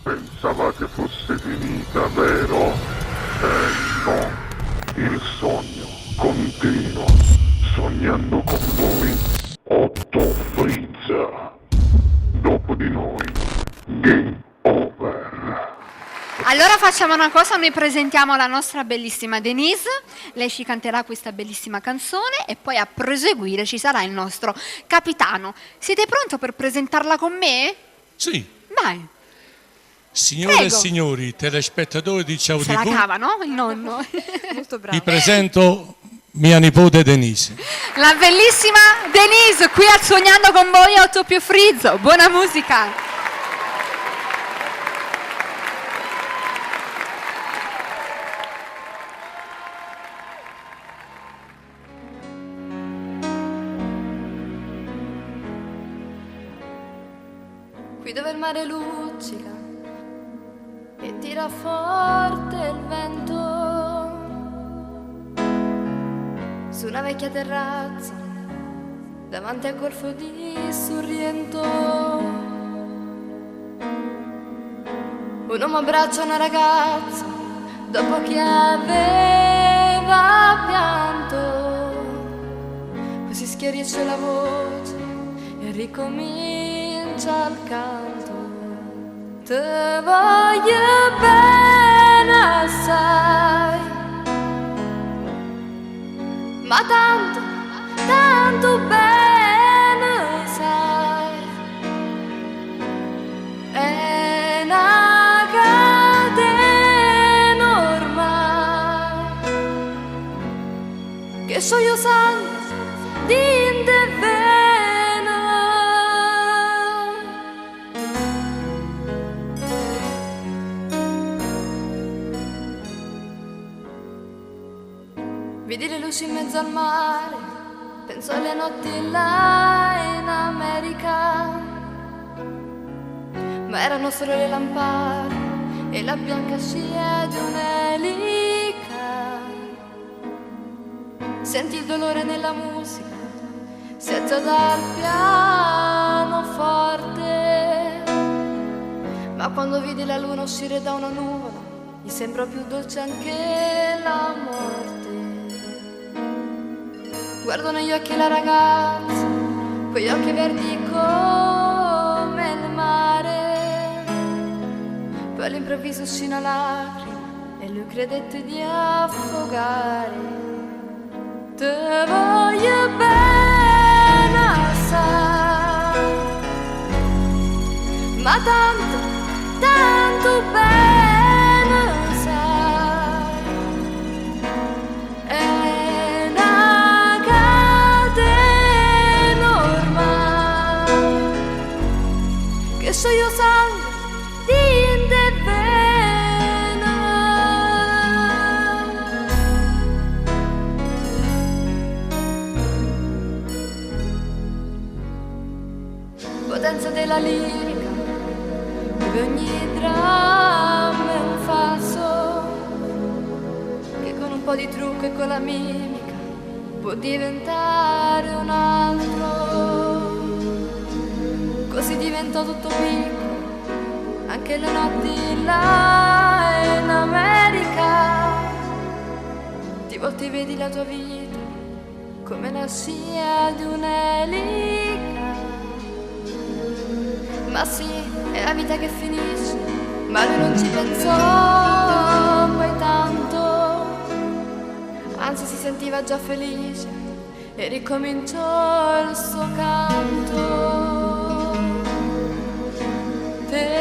Pensavate fosse finita, vero? No. Il sogno continua. Sognando con voi, Otto Frizza. Dopo di noi, game over. Allora facciamo una cosa, noi presentiamo la nostra bellissima Denise, lei ci canterà questa bellissima canzone e poi a proseguire ci sarà il nostro capitano. Siete pronti per presentarla con me? Sì. Vai. Signore Prego. e signori, telespettatori di Ciao Se la TV, cava, no? Il nonno. Molto bravo. vi presento mia nipote Denise. La bellissima Denise qui al Sognando con voi, Otto più Frizzo. Buona musica. Qui dove il mare luccica e tira forte il vento, su una vecchia terrazza davanti al golfo di Sorrento, un uomo abbraccia una ragazza dopo che aveva pianto, poi si schiarisce la voce e ricomincia il canto. Te voglio bene assai, ma tanto, tanto bene sai, è una catena ormai, che so io sangue di vena. Vedi le luci in mezzo al mare, penso alle notti là in America, ma erano solo le lampade e la bianca scia di un'elica. Senti il dolore nella musica, setta dal pianoforte, ma quando vedi la luna uscire da una nuvola, mi sembra più dolce anche la morte. Guardo negli occhi la ragazza, quegli occhi verdi come il mare, poi all'improvviso uscì una lacrima e lui credette di affogare. Te voglio bene assai, ma tanto, tanto bene sai, è una catena ormai, che so io sangue di vena. Potenza della lirica, dove ogni dramma è un falso, che con un po' di trucco e con la mimica può diventare un altro. Così diventò tutto piccolo, anche le notti là in America. Ti volti e vedi la tua vita come la scia di un'elica. Ma sì, è la vita che finisce, ma lui non ci pensò poi tanto, anzi si sentiva già felice e ricominciò il suo canto. Te